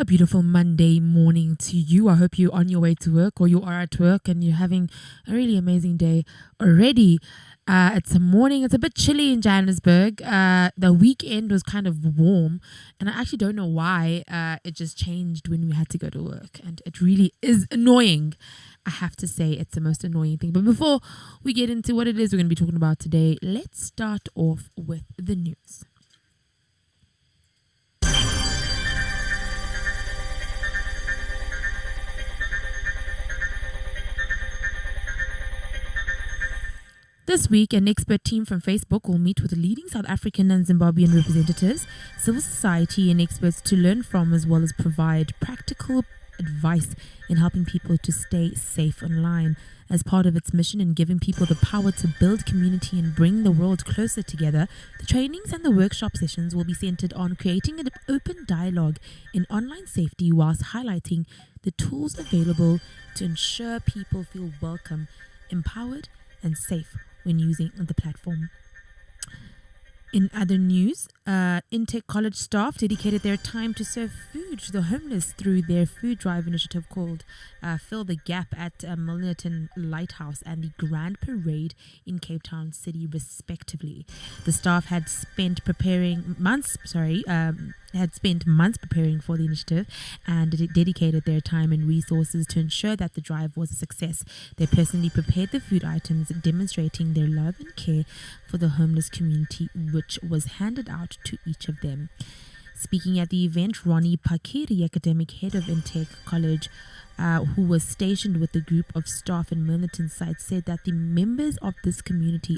beautiful Monday morning to you. I hope you're on your way to work or you are at work and you're having a really amazing day already. It's a morning. It's a bit chilly in Johannesburg. The weekend was kind of warm, and I actually don't know why. It just changed when we had to go to work, and it really is annoying. I have to say it's the most annoying thing. But before we get into what it is we're going to be talking about today, let's start off with the news. This week, an expert team from Facebook will meet with leading South African and Zimbabwean representatives, civil society, and experts to learn from, as well as provide practical advice in helping people to stay safe online. As part of its mission in giving people the power to build community and bring the world closer together, the trainings and the workshop sessions will be centered on creating an open dialogue in online safety whilst highlighting the tools available to ensure people feel welcome, empowered, and safe when using the platform. In other news, Intech College staff dedicated their time to serve food to the homeless through their food drive initiative called Fill the Gap at Milnerton Lighthouse and the Grand Parade in Cape Town City, respectively. The staff had spent months preparing for the initiative and dedicated their time and resources to ensure that the drive was a success. They personally prepared the food items, demonstrating their love and care for the homeless community, which was handed out to each of them. Speaking at the event, Ronnie Pakiri, academic head of Intech College, who was stationed with the group of staff in Milnerton site, said that the members of the community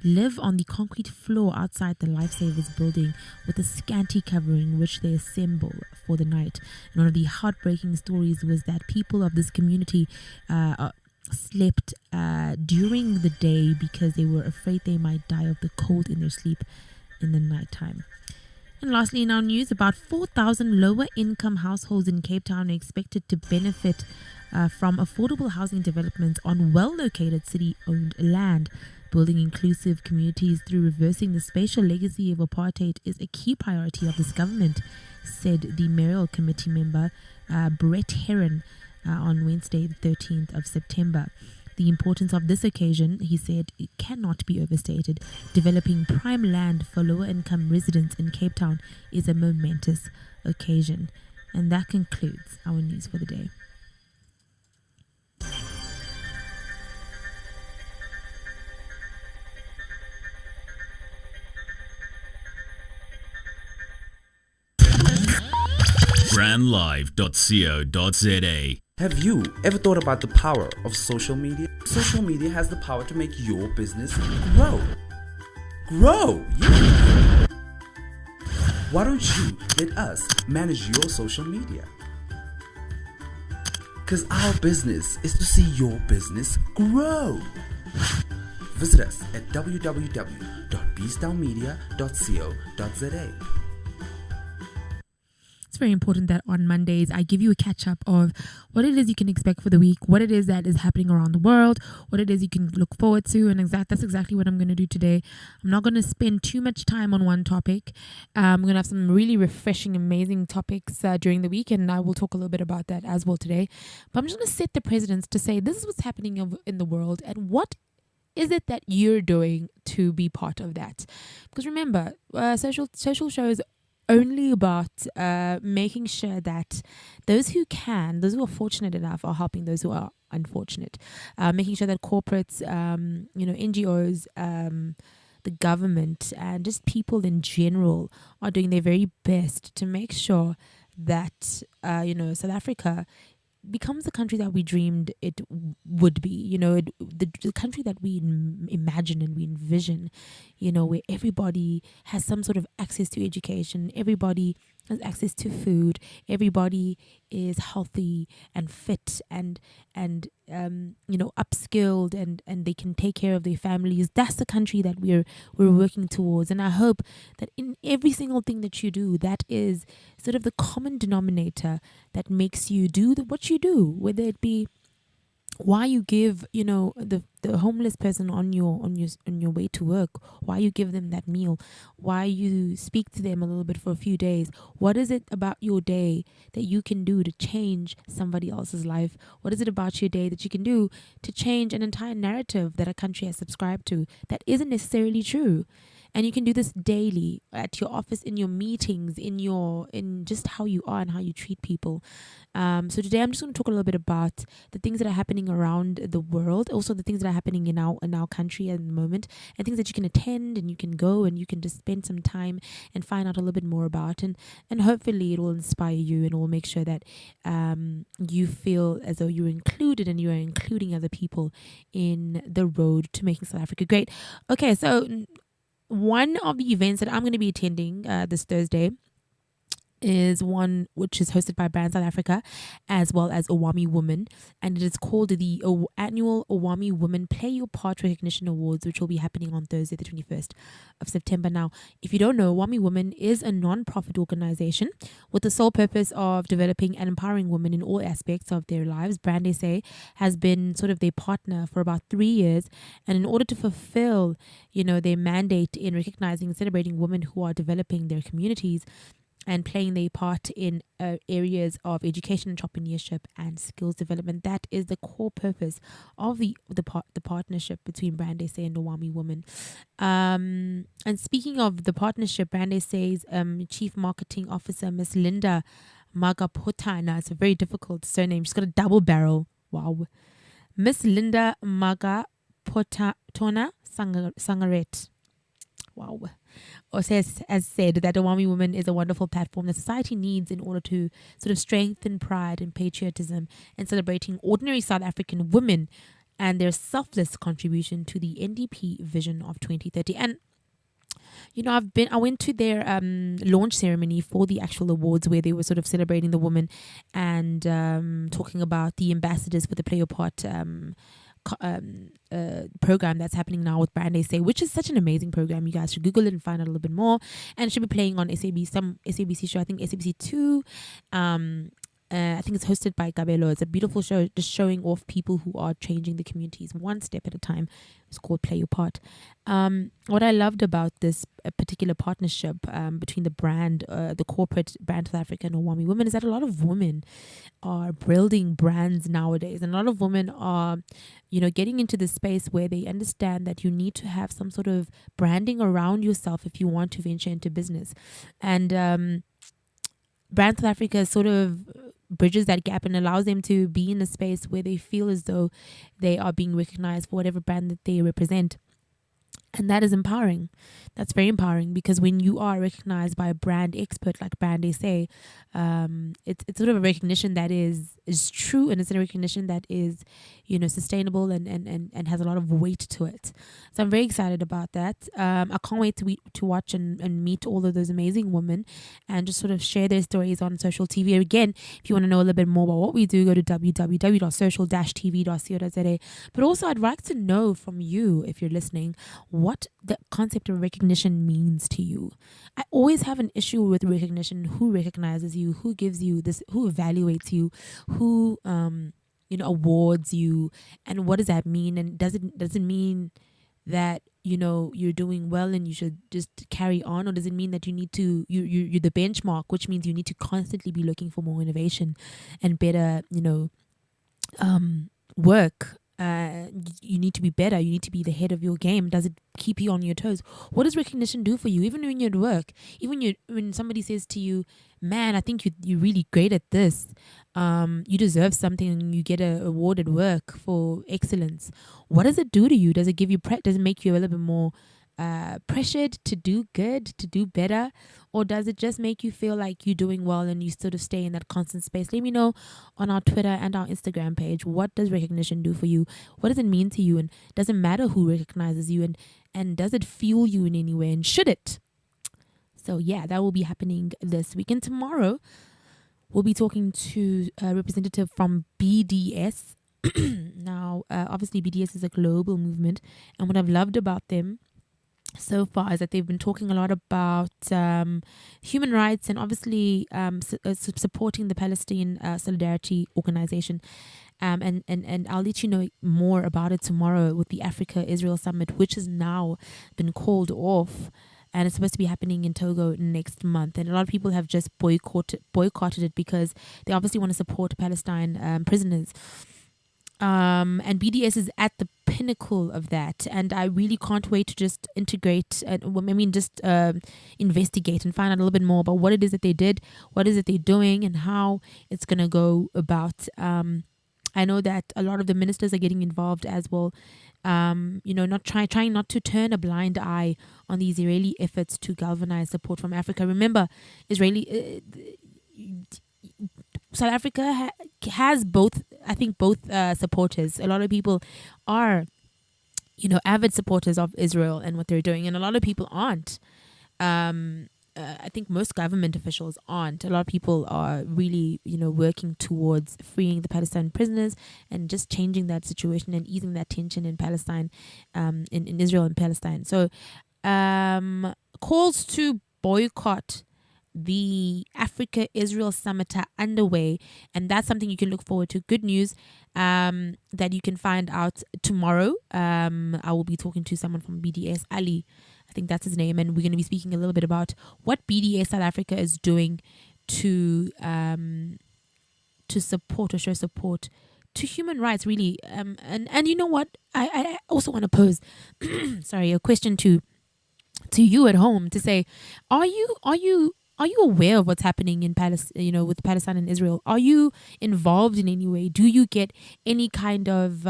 live on the concrete floor outside the Lifesavers building with a scanty covering which they assemble for the night. And one of the heartbreaking stories was that people of this community slept during the day because they were afraid they might die of the cold in their sleep in the nighttime. And lastly, in our news, about 4,000 lower income households in Cape Town are expected to benefit from affordable housing developments on well-located city-owned land. Building inclusive communities through reversing the spatial legacy of apartheid is a key priority of this government, said the mayoral committee member Brett Heron on Wednesday, the 13th of September. The importance of this occasion, he said, it cannot be overstated. Developing prime land for lower-income residents in Cape Town is a momentous occasion. And that concludes our news for the day. brandlive.co.za. Have you ever thought about the power of social media? Social media has the power to make your business grow. Yeah. Why don't you let us manage your social media? Because our business is to see your business grow. Visit us at www.beastownmedia.co.za. It's very important that on Mondays I give you a catch up of what it is you can expect for the week, what it is that is happening around the world, what it is you can look forward to, and that's exactly what I'm going to do today. I'm not going to spend too much time on one topic. I'm going to have some really refreshing, amazing topics during the week, and I will talk a little bit about that as well today. But I'm just going to set the precedence to say this is what's happening in the world, and what is it that you're doing to be part of that? Because remember, social shows only about making sure that those who are fortunate enough are helping those who are unfortunate, making sure that corporates, NGOs, the government, and just people in general are doing their very best to make sure that South Africa becomes the country that we dreamed it would be, the country that we imagine and we envision, where everybody has some sort of access to education, everybody has access to food, everybody is healthy and fit and upskilled and they can take care of their families. That's the country that we're working towards. And I hope that in every single thing that you do, that is sort of the common denominator that makes you do what you do, whether it be why you give, the homeless person on your way to work, why you give them that meal, why you speak to them a little bit for a few days. What is it about your day that you can do to change somebody else's life? What is it about your day that you can do to change an entire narrative that a country has subscribed to that isn't necessarily true? And you can do this daily at your office, in your meetings, in just how you are and how you treat people. So today I'm just going to talk a little bit about the things that are happening around the world, also the things that are happening in our country at the moment, and things that you can attend and you can go and you can just spend some time and find out a little bit more about, and hopefully it will inspire you and it will make sure that you feel as though you're included and you are including other people in the road to making South Africa great. Okay, so one of the events that I'm going to be attending this Thursday is one which is hosted by Brand South Africa as well as Awami Women, and it is called the annual Awami Women Play Your Part Recognition Awards, which will be happening on Thursday the 21st of September. Now, if you don't know, Awami Women is a non-profit organization with the sole purpose of developing and empowering women in all aspects of their lives. Brand SA has been sort of their partner for about 3 years, and in order to fulfill their mandate in recognizing and celebrating women who are developing their communities and playing their part in areas of education, entrepreneurship, and skills development. That is the core purpose of the partnership between Brand SA and Awami Women. And speaking of the partnership, Brand SA's Chief Marketing Officer, Miss Linda Magapotana, it's a very difficult surname. She's got a double barrel. Wow. Miss Linda Magapotana Sangaret. Wow. Or has said that Awami Women is a wonderful platform that society needs in order to sort of strengthen pride and patriotism and celebrating ordinary South African women and their selfless contribution to the NDP vision of 2030. And I went to their launch ceremony for the actual awards where they were sort of celebrating the women and talking about the ambassadors for the Play Your Part program that's happening now with Brand SA, which is such an amazing program. You guys should Google it and find out a little bit more. And it should be playing on some SABC show, I think SABC 2. I think it's hosted by Gabelo. It's a beautiful show, just showing off people who are changing the communities one step at a time. It's called Play Your Part. What I loved about this particular partnership between the corporate Brand South Africa and Awami Women is that a lot of women are building brands nowadays, and a lot of women are, getting into the space where they understand that you need to have some sort of branding around yourself if you want to venture into business. And Brand South Africa sort of bridges that gap and allows them to be in a space where they feel as though they are being recognized for whatever brand that they represent. And that is empowering. That's very empowering, because when you are recognized by a brand expert like Brand SA, it's sort of a recognition that is true, and it's a recognition that is, sustainable and has a lot of weight to it. So I'm very excited about that. I can't wait to watch and meet all of those amazing women and just sort of share their stories on social TV. Again, if you want to know a little bit more about what we do, go to www.social-tv.co.za. But also, I'd like to know from you, if you're listening, what the concept of recognition means to you. I always have an issue with recognition. Who recognizes you? Who gives you this? Who evaluates you? Who awards you? And what does that mean? And does it mean that you're doing well and you should just carry on, or does it mean that you need to you're the benchmark, which means you need to constantly be looking for more innovation and better work? You need to be better. You need to be the head of your game. Does it keep you on your toes? What does recognition do for you? Even when you're at work, when somebody says to you, man, I think you're really great at this. You deserve something, and you get an award at work for excellence. What does it do to you? Does it give you does it make you a little bit more pressured to do good, to do better? Or does it just make you feel like you're doing well and you sort of stay in that constant space? Let me know on our Twitter and our Instagram page. What does recognition do for you? What does it mean to you? And does it matter who recognizes you? And does it fuel you in any way? And should it? So yeah, that will be happening this week. And tomorrow we'll be talking to a representative from BDS. Now, obviously BDS is a global movement, and what I've loved about them so far is that they've been talking a lot about human rights and obviously supporting the Palestine Solidarity Organization. And I'll let you know more about it tomorrow with the Africa-Israel Summit, which has now been called off. And it's supposed to be happening in Togo next month. And a lot of people have just boycotted it because they obviously want to support Palestine prisoners. And BDS is at the pinnacle of that. And I really can't wait to just investigate and find out a little bit more about what it is that they did, what is it they're doing, and how it's going to go about. I know that a lot of the ministers are getting involved as well. Not trying not to turn a blind eye on the Israeli efforts to galvanize support from Africa. Remember, South Africa has both supporters. A lot of people are, avid supporters of Israel and what they're doing, and a lot of people aren't. I think most government officials aren't. A lot of people are really, working towards freeing the Palestinian prisoners and just changing that situation and easing that tension in Palestine, in Israel and Palestine. So, calls to boycott the Africa-Israel Summit are underway, and that's something you can look forward to. Good news that you can find out tomorrow. I will be talking to someone from BDS, Ali, I think that's his name, and we're going to be speaking a little bit about what BDS South Africa is doing to support or show support to human rights, really. And you know what? I also want to pose, a question to you at home to say, are you aware of what's happening in Palestine, with Palestine and Israel? Are you involved in any way? Do you get any kind of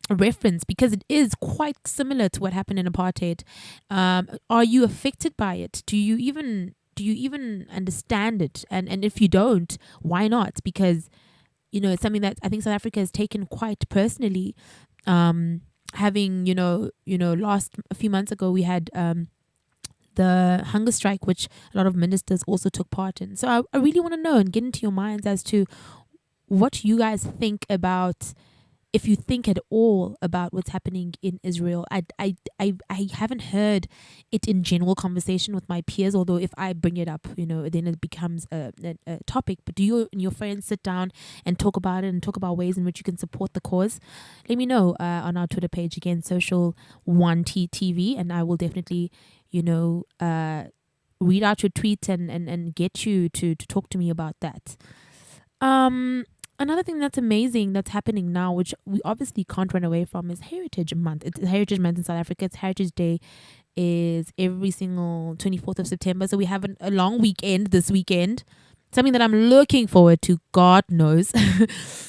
reference? Because it is quite similar to what happened in apartheid. Are you affected by it? Do you even understand it? And if you don't, why not? Because it's something that I think South Africa has taken quite personally. Having last a few months ago we had the hunger strike, which a lot of ministers also took part in. So I really want to know and get into your minds as to what you guys think about, if you think at all about what's happening in Israel. I haven't heard it in general conversation with my peers, although if I bring it up, then it becomes a topic. But do you and your friends sit down and talk about it and talk about ways in which you can support the cause? Let me know on our Twitter page, again, Social1TTV, and I will definitely read out your tweet and get you to talk to me about that. Another thing that's amazing that's happening now, which we obviously can't run away from, is Heritage Month. It's Heritage Month in South Africa. It's Heritage Day is every single 24th of September. So we have a long weekend this weekend. Something that I'm looking forward to, God knows.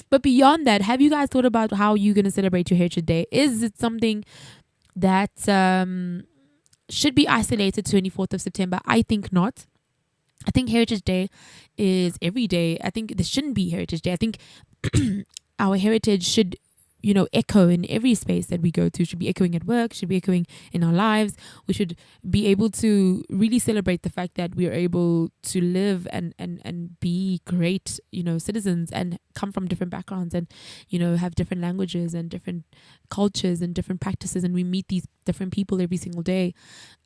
But beyond that, have you guys thought about how you're going to celebrate your Heritage Day? Is it something that should be isolated to 24th of September? I think not. I think Heritage Day is every day. I think there shouldn't be Heritage Day. I think our heritage should, echo in every space that we go to. Should be echoing at work, should be echoing in our lives. We should be able to really celebrate the fact that we are able to live and be great, citizens, and come from different backgrounds, and, have different languages and different cultures and different practices, and we meet these different people every single day.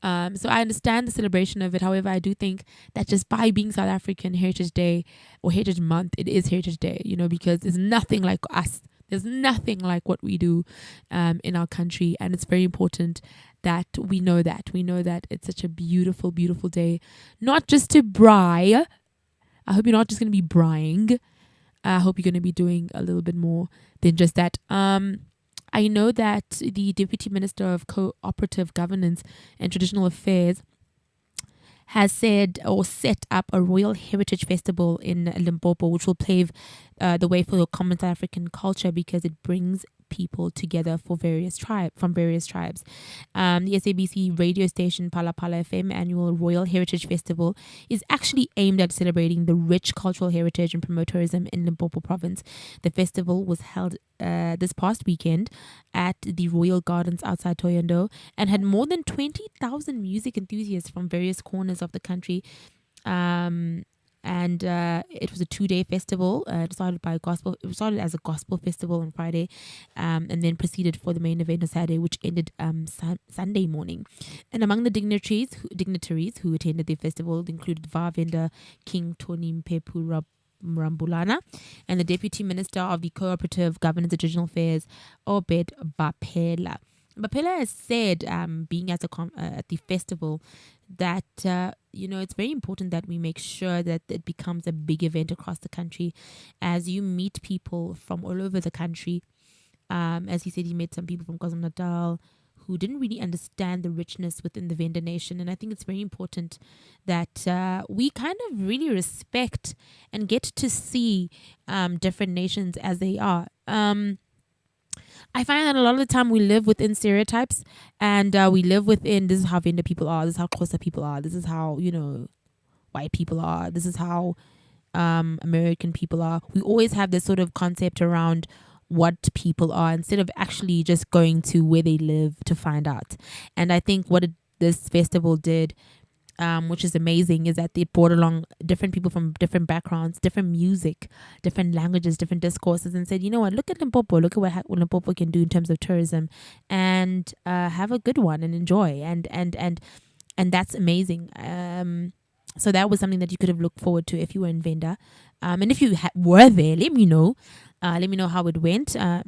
So I understand the celebration of it. However, I do think that just by being South African, Heritage Day or Heritage Month, it is Heritage Day, because there's nothing like us. There's nothing like what we do in our country, and it's very important that we know that. We know that it's such a beautiful, beautiful day, not just to braai. I hope you're not just going to be braaiing. I hope you're going to be doing a little bit more than just that. I know that the Deputy Minister of Cooperative Governance and Traditional Affairs has said or set up a Royal Heritage Festival in Limpopo, which will pave the way for common South African culture, because it brings people together from various tribes. The SABC radio station Pala Pala FM annual Royal Heritage Festival is actually aimed at celebrating the rich cultural heritage and promote tourism in Limpopo province. The festival was held this past weekend at the Royal Gardens outside Thohoyandou and had more than 20,000 music enthusiasts from various corners of the country. And it was a 2-day festival. It started as a gospel festival on Friday, and then proceeded for the main event on Saturday, which ended Sunday morning. And among the dignitaries who attended the festival included VAR vendor King Tony Mpepu Mrambulana, and the Deputy Minister of the Cooperative Governance and Regional Affairs, Obed Bapela. Bapela has said, being at the festival, that it's very important that we make sure that it becomes a big event across the country, as you meet people from all over the country. As he said, he met some people from KwaZulu-Natal who didn't really understand the richness within the Venda Nation. And I think it's very important that we kind of really respect and get to see different nations as they are. I find that a lot of the time we live within stereotypes, and we live within, this is how Venda people are, this is how Xhosa people are, this is how, white people are, this is how American people are. We always have this sort of concept around what people are instead of actually just going to where they live to find out. And I think what this festival did, which is amazing, is that it brought along different people from different backgrounds, different music, different languages, different discourses, and said, you know what, look at Limpopo, look at what Limpopo can do in terms of tourism, and have a good one and enjoy. And that's amazing. So that was something that you could have looked forward to if you were in Venda. And if you were there, let me know. Let me know how it went. Let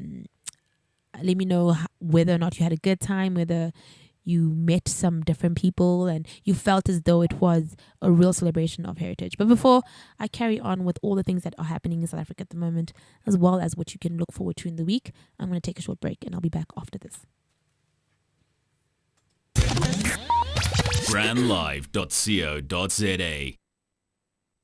me know whether or not you had a good time, whether you met some different people and you felt as though it was a real celebration of heritage. But before I carry on with all the things that are happening in South Africa at the moment, as well as what you can look forward to in the week, I'm going to take a short break and I'll be back after this. brandlive.co.za.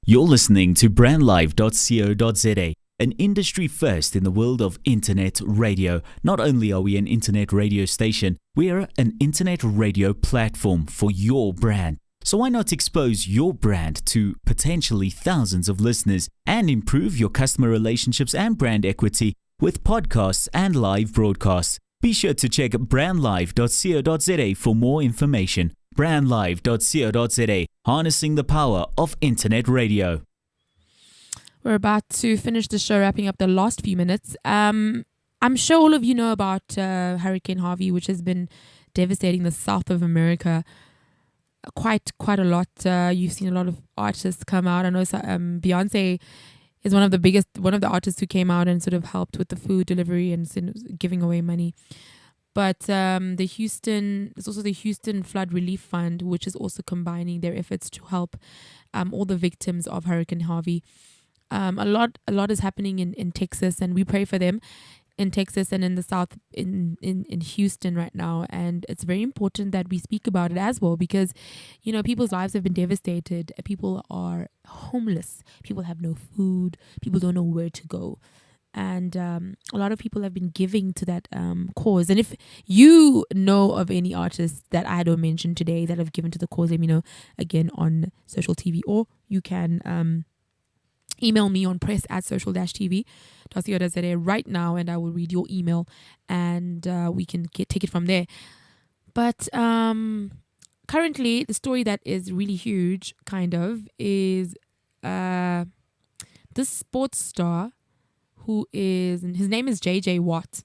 You're listening to brandlive.co.za, an industry first in the world of internet radio. Not only are we an internet radio station, we are an internet radio platform for your brand. So why not expose your brand to potentially thousands of listeners and improve your customer relationships and brand equity with podcasts and live broadcasts? Be sure to check brandlive.co.za for more information. brandlive.co.za, harnessing the power of internet radio. We're about to finish the show, wrapping up the last few minutes. I'm sure all of you know about Hurricane Harvey, which has been devastating the south of America quite a lot. You've seen a lot of artists come out. I know Beyonce is one of the artists who came out and sort of helped with the food delivery and giving away money. But there's also the Houston Flood Relief Fund, which is also combining their efforts to help all the victims of Hurricane Harvey. A lot is happening in Texas, and we pray for them in Texas and in the South, in Houston right now. And it's very important that we speak about it as well, because, people's lives have been devastated. People are homeless. People have no food. People don't know where to go. And a lot of people have been giving to that cause. And if you know of any artists that I don't mention today that have given to the cause, let me know again on social TV, or you can email me on press@social-tv.co.za right now, and I will read your email, and we can take it from there. But currently, the story that is really huge, is this sports star his name is JJ Watt.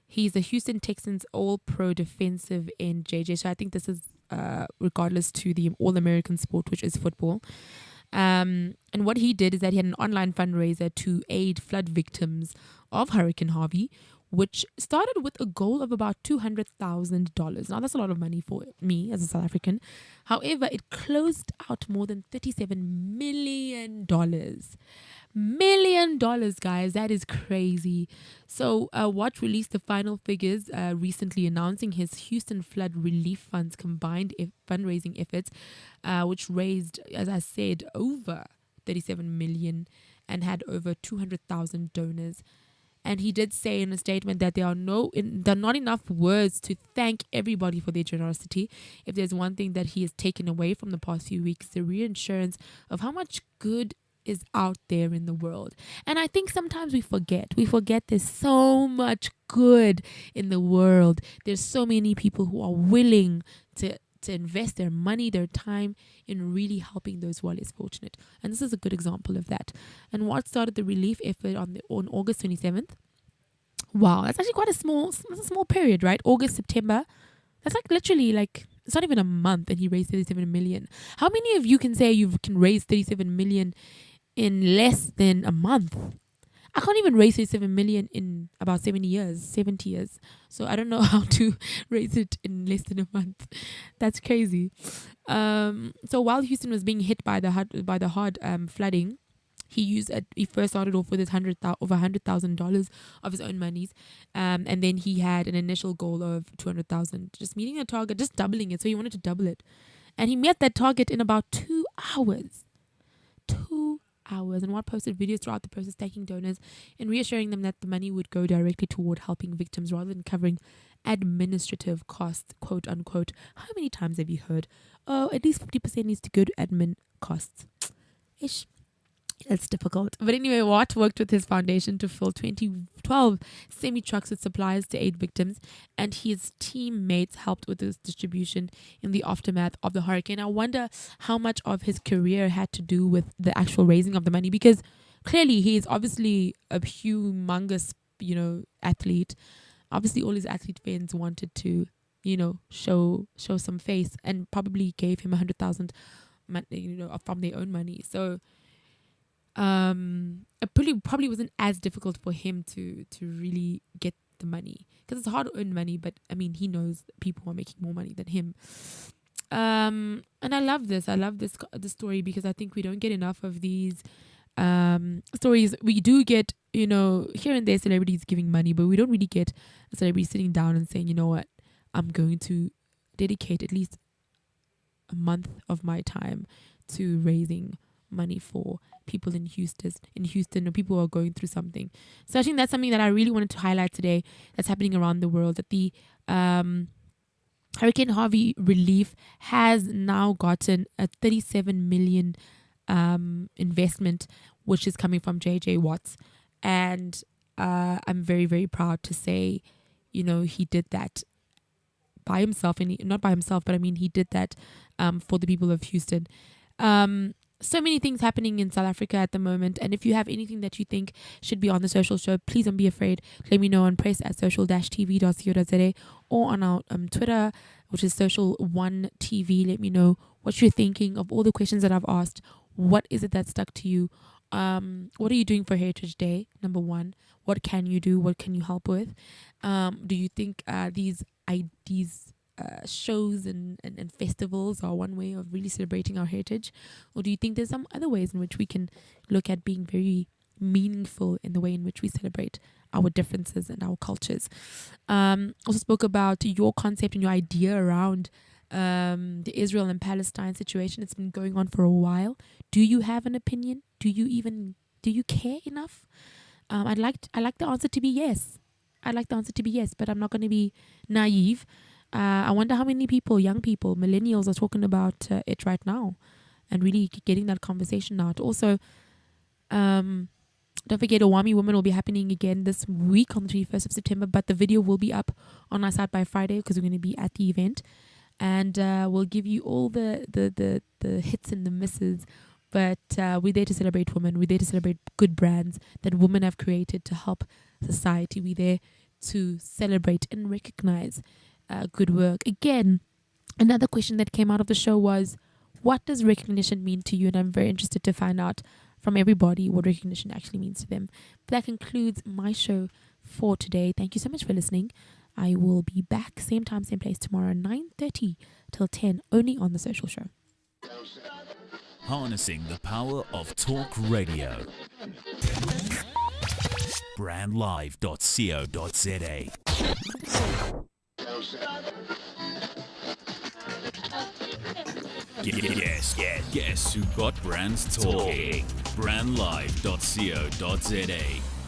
He's a Houston Texans All-Pro defensive end, JJ. So I think this is regardless to the All-American sport, which is football. And what he did is that he had an online fundraiser to aid flood victims of Hurricane Harvey, which started with a goal of about $200,000. Now, that's a lot of money for me as a South African. However, it closed out more than $37 million. Guys, that is crazy. So Watt released the final figures recently, announcing his Houston Flood Relief Fund's combined fundraising efforts, which raised, as I said, over $37 million and had over 200,000 donors. And he did say in a statement that there are not enough words to thank everybody for their generosity. If there's one thing that he has taken away from the past few weeks, the reassurance of how much good is out there in the world. And I think sometimes we forget there's so much good in the world. There's so many people who are willing to invest their money, their time in really helping those who are less fortunate. And this is a good example of that. And what started the relief effort on August 27th. Wow, that's actually quite a small period, right? August, September. That's literally it's not even a month, and he raised 37 million. How many of you can say you can raise 37 million in less than a month. I can't even raise 37 million in about 70 years. So I don't know how to raise it in less than a month. That's crazy. So while Houston was being hit by the hard flooding, he first started off with his over $100,000 of his own monies, and then he had an initial goal of 200,000, just meeting a target, just doubling it. So he wanted to double it, and he met that target in about 2 hours. 2 hours. And Watt posted videos throughout the process thanking donors and reassuring them that the money would go directly toward helping victims rather than covering administrative costs, quote unquote. How many times have you heard, oh, at least 50% needs to go to admin costs? Ish. It's difficult. But anyway, Watt worked with his foundation to fill 12 semi-trucks with supplies to aid victims, and his teammates helped with this distribution in the aftermath of the hurricane. I wonder how much of his career had to do with the actual raising of the money, because clearly he is obviously a humongous, athlete. Obviously all his athlete fans wanted to, show some face, and probably gave him 100,000, from their own money. So it probably wasn't as difficult for him to really get the money, because it's hard to earn money, but I mean, he knows people are making more money than him. And I love this story, because I think we don't get enough of these stories. We do get, here and there celebrities giving money, but we don't really get a celebrity sitting down and saying, you know what, I'm going to dedicate at least a month of my time to raising money for people in Houston, or people who are going through something. So I think that's something that I really wanted to highlight today, that's happening around the world, that the Hurricane Harvey relief has now gotten a 37 million investment, which is coming from JJ Watts. And I'm very, very proud to say, he did that by himself, and not by himself, but I mean, he did that for the people of Houston. So many things happening in South Africa at the moment, and if you have anything that you think should be on the social show, please don't be afraid. Let me know on press@social-tv.co.za, or on our Twitter, which is social1tv. Let me know what you're thinking of all the questions that I've asked. What is it that stuck to you? What are you doing for Heritage Day? Number one, what can you do? What can you help with? Do you think these shows and festivals are one way of really celebrating our heritage, or do you think there's some other ways in which we can look at being very meaningful in the way in which we celebrate our differences and our cultures? Also spoke about your concept and your idea around the Israel and Palestine situation. It's been going on for a while. Do you have an opinion? Do you care enough? I like the answer to be yes. I'd like the answer to be yes, but I'm not going to be naive. I wonder how many people, young people, millennials, are talking about it right now, and really getting that conversation out. Also, don't forget, Awami Women will be happening again this week on the 21st of September, but the video will be up on our site by Friday, because we're going to be at the event, and we'll give you all the hits and the misses. But we're there to celebrate women. We're there to celebrate good brands that women have created to help society. We're there to celebrate and recognize good work. Again, another question that came out of the show was, what does recognition mean to you? And I'm very interested to find out from everybody what recognition actually means to them. But that concludes my show for today. Thank you so much for listening. I will be back same time, same place tomorrow, 9:30 till 10, only on The Social Show. Harnessing the power of talk radio. brandlive.co.za. Guess who got brands talking? brandlive.co.za.